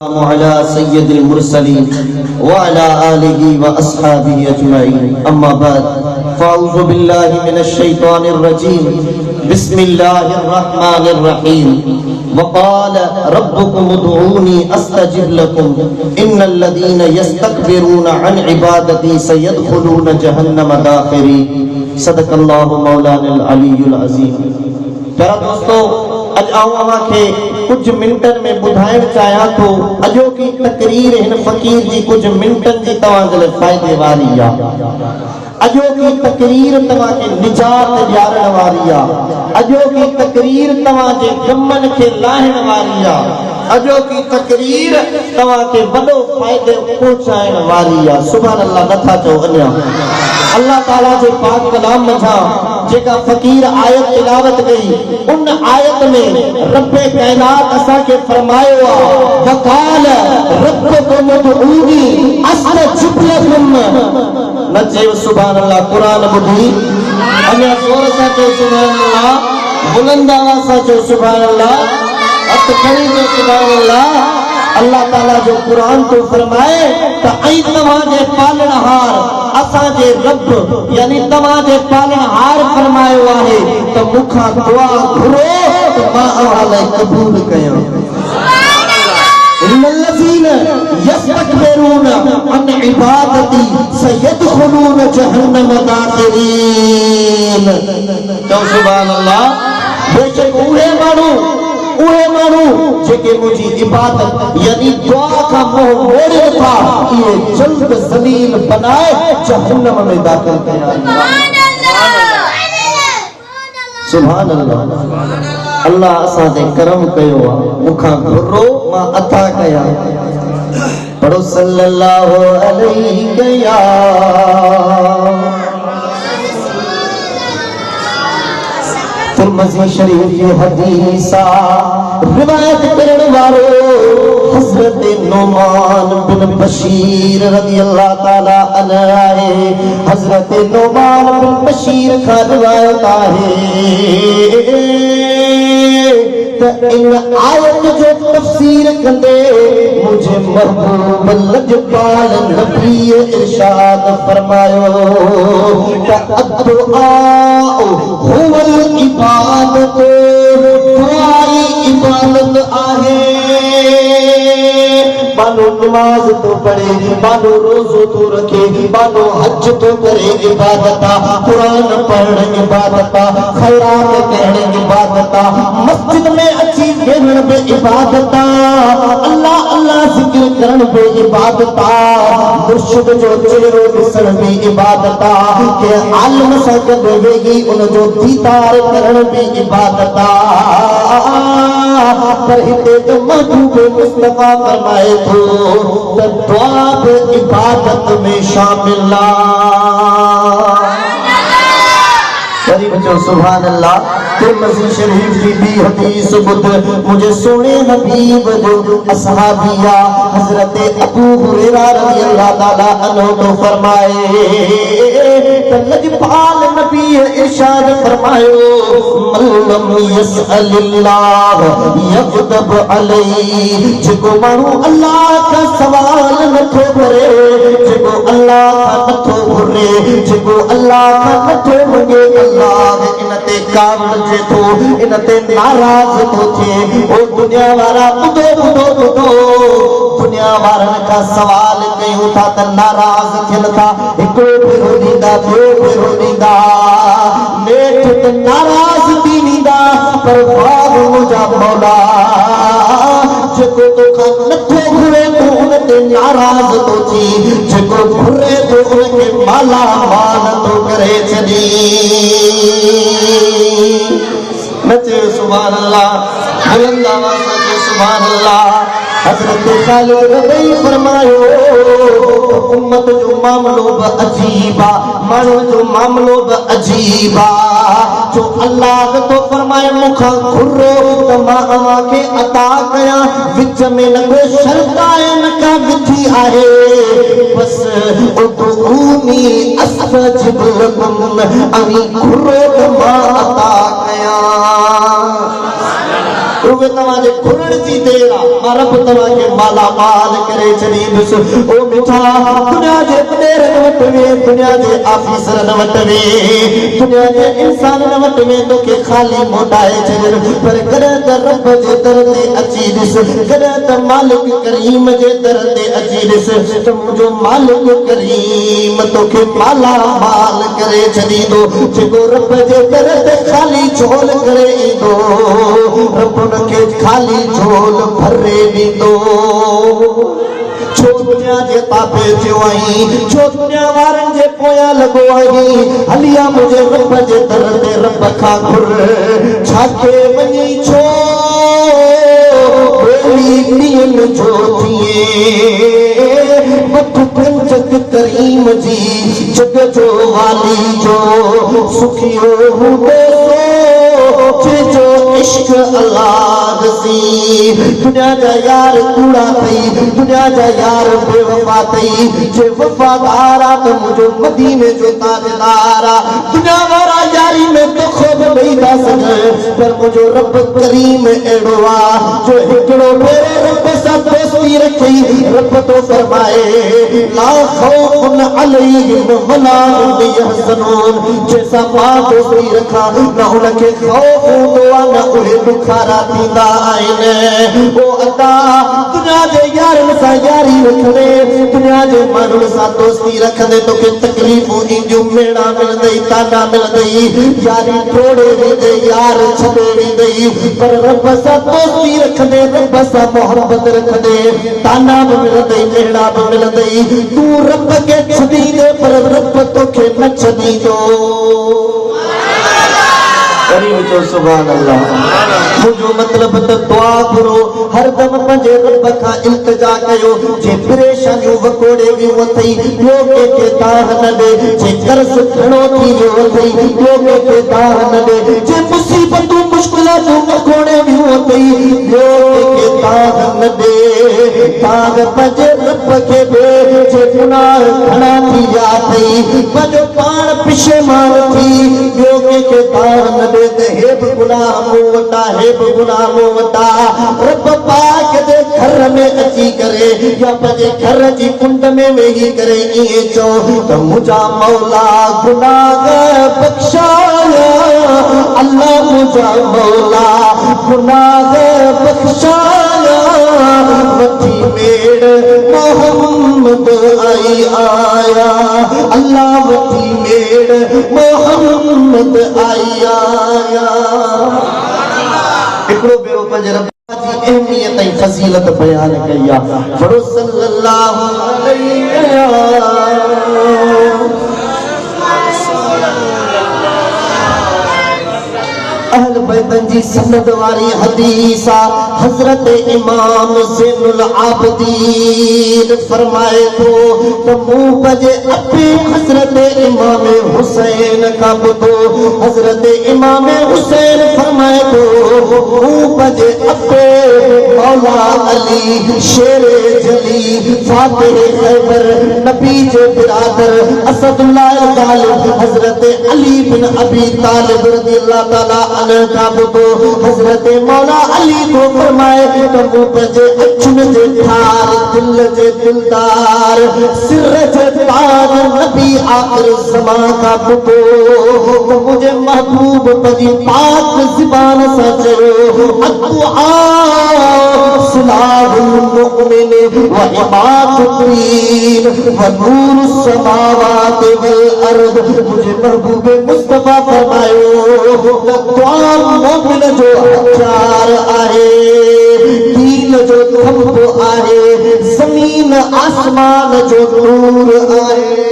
अला सय्यदिल मुरसलीन व अला आलिहि व अस्हाबिहि अजमईन अम्मा बाद फ़अऊज़ु बिल्लाहि मिनश शैतानिर रजीम बिस्मिल्लाहिर रहमानिर रहीम व क़ाल रब्बुकुम उदऊनी अस्तजिब लकुम इन्नल लज़ीना यस्तकबिरूना अन इबादती सयदखुलूना जहन्नम दाखिरीन सदक़ल्लाहु मौलाना अलीयुल अज़ीम। प्यारा दोस्तों, अज आऊं के कुछ मिनटन में बुधाइण चाहा तो अजो की तकरीर हिन फकीर जी कुछ मिनटन जी तवां जे फायदे वारी आ। अजो की तकरीर तवां के निजात ॾियारण वारी आ। अजो की तकरीर तवां जे गमन के लाहिण वारी आ। अजो की तकरीर तवां के वडो फायदे पहुंचाइण वारी आ। सुभान अल्लाह नथा चओ अञा। अल्लाह ताला जे पाक कलाम मथा जेका फकीर आयत तिलावत कई उन आयत में रब्बे कायनात असा के फरमायो आ वकाल रब्बुकुम उदऊनी अस्तजिब लकुम। नचे सुभान अल्लाह। कुरान बुधी अञा जोर सां चओ सुभान अल्लाह, बुलंद आवाज़ सां चओ सुभान अल्लाह, हथ खणी चओ सुभान अल्लाह। अल्लाह ताला जो कुरान तो फरमाए त आई तवां जे पालनहार असा जे रब यानी तवां जे पालनहार फरमायो आहे त मुखा दुआ घुरो त मां अवाले कबूल कयो। इन्नल लज़ीना यस्तकबिरूना अन इबादती सयदखुलूना जहन्नम दाखिरीन। तो सुभान अल्लाह। बेशक उहे मानू जेके मुझी इबादत यानी दुआ का मुंह मोड़े था ये जल्द जलील बनाए जहन्नम में दाखिल किया। सुभान अल्लाह। अल्लाह असा दे करम कयो आ मुखा घुरो मां अता कया। पढ़ो सल्लल्लाहु अलैहि या तिरमिज़ी शरीफ की हदीसा रिवायत करने वाले हज़रत नुमान बिन बशीर रज़ियल्लाहु ताला अन्हु है। हज़रत नुमान बिन बशीर का रिवायत है इन आयत जो तफसीर कंदे मुझे महबूब लजपाल नबी इरशाद फरमायो त अद्दुआ हुवल इबादत। दुआई इबादत आहे। मानो नमाज तो पढ़े, मानो रोज़ो तो रखे, मानो हज तो करे इबादत। कुरान पढ़ण इबादत, खैरात करण इबादत, मस्जिद में अच्छी वेहण बे इबादत, अल्लाह अल्लाह जिक्र करण बे इबादत, मुर्शिद जो चेहरो ॾिसण बे इबादत, के आलिम सां गॾु वेही उन जो दीदार करण बे इबादत। पर हिते तो महबूब मुस्तफा फरमाए तो दुआ बे इबादत में शामिल आ। करीब जो सुभान अल्लाह। तिरमिज़ी शरीफ की भी हदीस बुध मुझे सोने हबीब जो असहाबिया हज़रत अबू हुरैरा रज़ियल्लाहु ताला अन्हु तो फरमाए त लजपाल नबी इरशाद फरमायो मल्लम यसअलिल्लाह यग़दब अलैहि। जेको माण्हू अल्लाह का सवाल नथो करे, जेको अल्लाह का नथो घुरे, जेको अल्लाह का नथो मंगे, अल्लाह इन ते कावड़ जे तो इन ते नाराज तो थे। ओ दुनिया वारा ॿुधो ॿुधो ॿुधो, दुनिया वारनि का सवाल कयूं था त नाराज थियनि था। हिकिड़ो भेरो ॾींदा, ॿियो भेरो ॾींदा, नेठ त नाराज थी ॾींदा, पर वाह मुंहिंजा मौला जेको तोखां नथो घुरे तूं उन ते नाराज तो थी, जेको घुरे तो उनखे माला माल तो करे छॾी। नचे सुभान अल्लाह। बुलंद आवाज़ से सुभान अल्लाह। हज़रत खालिद रज़ी फरमायो उम्मत जो मामलो ब अजीब आ, माण्हू जो मामलो ब अजीब आ। जो अल्लाह तो फरमाए मुखा घुरो त मां अवां खे अता कयां। विच में न कोई शर्त आहे न का विधि आहे, बस उदऊनी अस्तजिब लकुम। अवी घुरो त मां अता कयां। रुगे तव्हांजे घुरण जी देर आहे मां रब तव्हांखे माला माल करे छॾींदुसि ओ मिठा दुनिया जे वॾेरनि वटि वे दुनिया जे ऑफिसरनि वटि वे दुनिया जे इंसाननि वटि वे तोखे ख़ाली मोटाए छॾनि पर कॾहिं त रब जे दर ते अची ॾिस कॾहिं त मालिक करीम जे दर ते अची ॾिस त मुंहिंजो मालिक करीम तोखे माला माल करे छॾींदो जेको रब जे दर ते ख़ाली झोल करे ईंदो रब उनखे ख़ाली झोल भरे ॾींदो छो दुनिया जे ताबे थियो आहीं छो दुनिया वारनि जे पोयां लॻो आहीं हलिया मुंहिंजे रब जे दर ते रब खां घुर छाके वञी छो ॾींहंनि जो थिए वठ पंजक करीम जी जग जो वाली जो सुखियो हूंदो जो इश्क अल्लाह सी दुनिया जा यार कूड़ा थई दुनिया जा यार बेवफा थई जे वफादार आ त मुंहिंजो मदीने जो ताजदार आ दुनिया वारा यारी में दुखो बि ॾेई था सघनि पर मुंहिंजो रब करीम अहिड़ो आ जो हिकिड़ो भेरे रब सां दोस्ती रखी रब तो फरमाए ला खौफुन अलैहिम वला हुम यहज़नून जैसा मां दोस्ती रखा न उनखे खौफ हूंदो आहे न उहे बुखारा थींदा आहिनि ओ अता दुनिया जे यारनि सां यारी रखंदे दुनिया जे माण्हुनि सां दोस्ती रखंदे तोखे तकलीफ़ूं ईंदियूं मेड़ा मिलंदई ताना मिलंदई यारी टोड़े ॾींदे यार छॾे ॾींदई पर रब सां दोस्ती रखंदे रब सां मोहबत रखंदे ताना बि मिलंदई मेड़ा बि मिलंदई तूं रब खे छॾींदे पर रब तोखे न छॾींदो सुभान अल्लाह मुझो मतलब तो दुआ करो हर दम पंजे रब का इल्तिजा कयो जे परेशानियों वकोड़े भी वथई ॿियो के दाह न दे जे कर्ज खणो थी वियो वथई ॿियो के दाह न दे जे मुसीबतूं मुश्किलातूं वकोड़े भी वथई ॿियो के दाह न दे दाग पंजे रब के दे जे गुनाह घणा थी विया थई पंहिंजो पाण पिशेमान थी ॿियो के दाह न दे हे गुलाम वटा हे गुलाम वटा रब पाक दे घर में अची करे या पंहिंजे घर जी कुंड में वेही करे ईअं चओ त मुंहिंजा मौला गुनाह बख़्शाया अल्लाह मुंहिंजा मौला गुनाह बख़्शाया वठी मेड़ मोहम्मद आई आया अल्लाह वठी मेड़ मोहम्मद आई आया हिकिड़ो भेरो पंहिंजे रब जी अहमियत ऐं फज़ीलत बयान कई आहे वरो सल्लल्लाहु अलैहि अहल बैतन जी सनद वारी हदीस हजरत इमाम ज़ैनुल आबिदीन फरमाए थो त मूं पंहिंजे अपे हजरत इमाम हुसैन खां ॿुधो हजरत इमाम हुसैन फरमाए थो मूं पंहिंजे अपे मौला अली शेर जली फातिह खैबर नबी जे बिरादर असदुल्लाह गालिब हजरत अली बिन अबी तालिब रज़ियल्लाहु ताला का बुतो हजरत मौला अली को फरमाए त मूं पंहिंजे अखियुनि जे ठार दिल जे दिलदार सिर जे ताज नबी आखिर ज़मान का बुतो त मुंहिंजे महबूब पंहिंजी पाक ज़बान सां चयो अदुआ सिलाहुल मुमिन व इमादुद्दीन व नूरुस समावात वल अर्द मुंहिंजे महबूब मुस्तफा फरमायो मोमिन जो हथियार आहे दीन जो खंभो आहे ज़मीन आसमान जो नूर आहे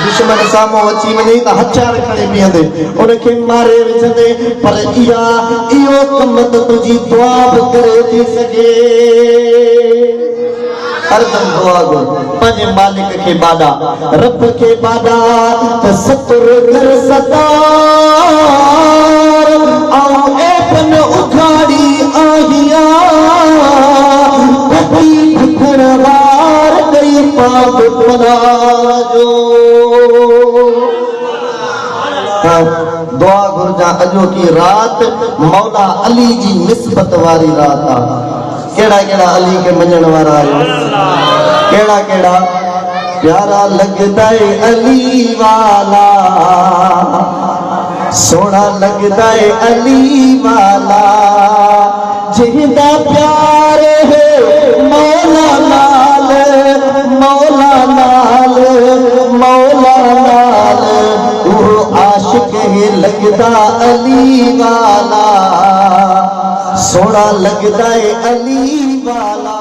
दुश्मन साम्हूं अची वञे त हथियार खणी बीहंदे उनखे मारे विझंदे पर इहो कम त तुंहिंजी दुआ बि करे थी सघे हरदम दुआ घुर पंहिंजे मालिक खे बाॾा रब खे बाॾा त सतुर कर सतार ऐं ऐबन उघाड़ी आहिया बदी भिखण वार ॾेई पाक पनाह जो दुआ घुरजा अजो की रात मौला अली जी निस्बत वारी रात आ। केड़ा केड़ा अली के मञण वारा आयो, केड़ा केड़ा प्यारा लगदा है अली वाला, सोना लगदा है अली वाला, जिंदा प्यार है मौला नाल, मौला नाल, मौला नाल, वो आशिक है लगदा अली वाला, सोना लगदा है अली वाला।